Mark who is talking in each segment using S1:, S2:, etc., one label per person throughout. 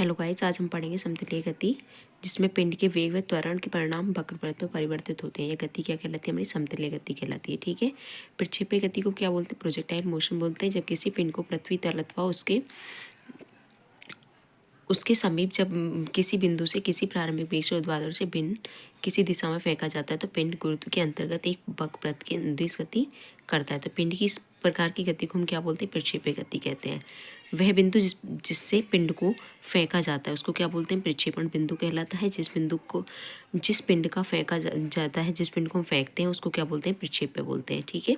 S1: Hello guys, आज हम पढ़ेंगे समतलीय गति, जिसमें पिंड के वेग व त्वरण के परिणाम वक्रपथ पर परिवर्तित होते हैं। यह गति क्या कहलाती है? हमारी समतलीय गति कहलाती है। ठीक है। प्रक्षेपी गति को क्या बोलते हैं? प्रोजेक्टाइल मोशन बोलते हैं। जब किसी पिंड को पृथ्वी तल अथवा उसके समीप जब किसी बिंदु से किसी प्रारंभिक वेग से ऊर्ध्वाधर से भिन्न किसी दिशा में फेंका जाता है तो पिंड गुरुत्व के अंतर्गत एक वक्रपथ के अनुदिश गति करता है। तो पिंड की इस प्रकार की गति को हम क्या बोलते हैं? प्रक्षेपी गति कहते हैं। वह बिंदु जिससे पिंड को फेंका जाता है उसको क्या बोलते हैं? प्रक्षेपण बिंदु कहलाता है। जिस पिंड का फेंका जाता है, जिस पिंड को हम फेंकते हैं उसको क्या बोलते हैं? प्रक्षेप्य बोलते हैं। ठीक है।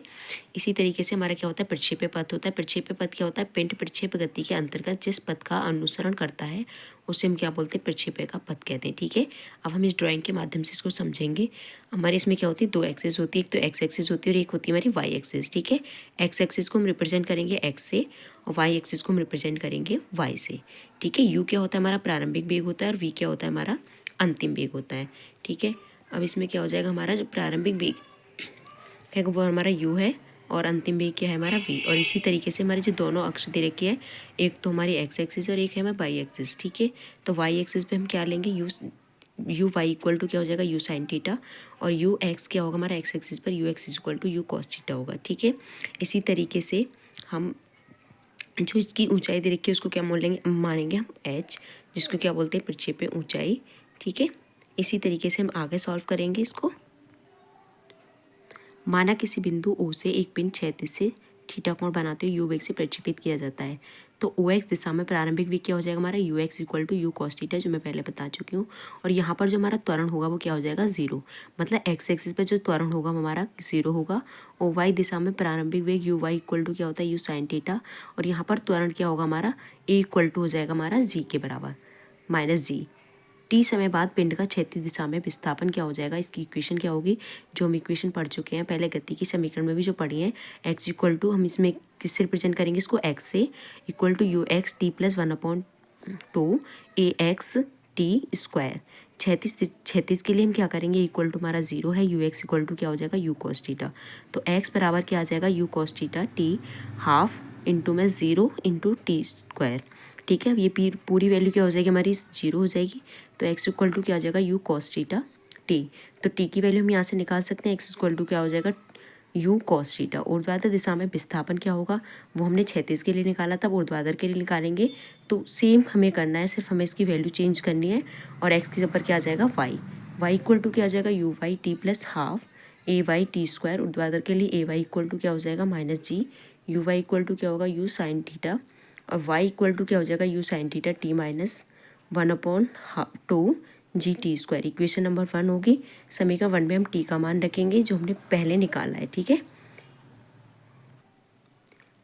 S1: इसी तरीके से हमारा क्या होता है? प्रक्षेप्य पथ होता है। प्रक्षेप्य पथ क्या होता है? पिंड प्रक्षेप गति के अंतर्गत जिस पथ का अनुसरण करता है उसे हम क्या बोलते हैं? प्रक्षेप्य का पथ कहते हैं। ठीक है। अब हम इस ड्राइंग के माध्यम से इसको समझेंगे। हमारे इसमें क्या होती है? दो एक्सिस होती है, एक तो एक्स एक्सिस होती है और एक होती है हमारी वाई एक्सिस। ठीक है। एक्स एक्सिस को हम रिप्रेजेंट करेंगे एक्स से और वाई एक्सिस को हम रिप्रेजेंट करेंगे वाई से। ठीक है। यू क्या होता है? हमारा प्रारंभिक वेग होता है और वी क्या होता है? हमारा अंतिम वेग होता है। ठीक है। अब इसमें क्या हो जाएगा? हमारा जो प्रारंभिक वेग है वो हमारा यू है और अंतिम वेग क्या है? हमारा वी। और इसी तरीके से हमारी जो दोनों अक्ष दे रखी है, एक तो हमारी एक्स एक्सिस और एक है हमारी वाई एक्सिस। ठीक है। तो वाई एक्सिस पे हम क्या लेंगे? यू वाई इक्वल टू क्या हो जाएगा? U sine theta. और यू एक्स क्या होगा? हमारा एक्स एक्सिस पर u x equal to u cos theta होगा। ठीक है। इसी तरीके से हम जो इसकी ऊंचाई दे रखी है उसको क्या मानेंगे हम एच, जिसको क्या बोलते हैं? प्रक्षेप्य ऊंचाई। ठीक है। इसी तरीके से हम आगे सॉल्व करेंगे इसको। माना किसी बिंदु ओ से एक पिंड क्षैतिज से थीटा कोण बनाते हुए यू वेग से प्रक्षेपित किया जाता है तो ओ एक्स दिशा में प्रारंभिक वेग क्या हो जाएगा? हमारा u x equal to u cos theta, जो मैं पहले बता चुकी हूँ। और यहाँ पर जो हमारा त्वरण होगा वो क्या हो जाएगा? जीरो। मतलब एक्स एक्सिस पर जो त्वरण होगा वो हमारा जीरो होगा। और वाई दिशा में प्रारंभिक वेग यू वाई इक्वल टू क्या होता है? You sine theta. और यहाँ पर त्वरण क्या होगा? हमारा ए इक्वल टू हो जाएगा हमारा जी के बराबर, माइनस जी। टी समय बाद पिंड का क्षैतिज दिशा में विस्थापन क्या हो जाएगा? इसकी इक्वेशन क्या होगी? जो हम इक्वेशन पढ़ चुके हैं पहले गति की समीकरण में भी जो पढ़ी है, एक्स इक्वल टू, हम इसमें किससे रिप्रेजेंट करेंगे इसको? एक्स से, equal to u x t plus 1/2 a x t square. क्षैतिज के लिए हम क्या करेंगे? इक्वल टू हमारा जीरो है, यू एक्स इक्वल टू क्या हो जाएगा? U cos theta. तो एक्स बराबर क्या आ जाएगा? U cos theta t half into में जीरो इंटू टी स्क्वायर। ठीक है। अब ये पूरी वैल्यू क्या हो जाएगी? हमारी जीरो हो जाएगी। तो एक्स इक्वल टू क्या आ जाएगा? U cos theta T. तो टी की वैल्यू हम यहाँ से निकाल सकते हैं। एक्स इक्वल टू क्या हो जाएगा? U cos theta. ऊर्ध्वाधर दिशा में विस्थापन क्या होगा? वो हमने क्षैतिज के लिए निकाला था, ऊर्ध्वाधर के लिए निकालेंगे तो सेम हमें करना है, सिर्फ हमें इसकी वैल्यू चेंज करनी है। और एक्स के ऊपर क्या आ जाएगा? वाई। वाई इक्वल टू क्या आ जाएगा? U y t plus half a y t square. ऊर्ध्वाधर के लिए ए वाई इक्वल टू क्या हो जाएगा? Minus g. U y equal to क्या होगा? U sine theta. और y इक्वल टू क्या हो जाएगा? U sine theta t minus 1/2 g t square. Equation number 1 होगी। समीकरण 1 में हम t का मान रखेंगे जो हमने पहले निकाला है। ठीक है।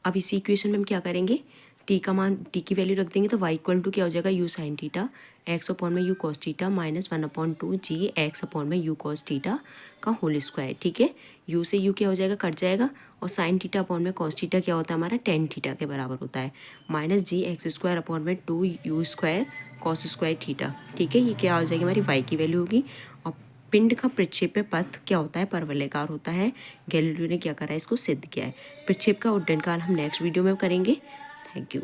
S1: अब इसी इक्वेशन में हम क्या करेंगे? t का मान, t की वैल्यू रख देंगे तो y इक्वल टू क्या हो जाएगा? U sine theta x upon में u cos theta minus 1/2 g x upon में यू कॉस थीटा का होल स्क्वायर। ठीक है। u से u क्या हो जाएगा? कट जाएगा। और साइन थीटा अपॉन में कॉस थीटा क्या होता है? हमारा टेन थीटा के बराबर होता है, माइनस जी एक्स स्क्वायर अपॉन में 2 you square cos square theta. ठीक है। ये क्या हो जाएगी? हमारी y की वैल्यू होगी। और पिंड का प्रक्षेप्य पथ क्या होता है? परवलयाकार होता है। गैलीलियो ने क्या करा है? इसको सिद्ध किया है। प्रक्षेप का उड्डयन काल हम नेक्स्ट वीडियो में करेंगे। Thank you.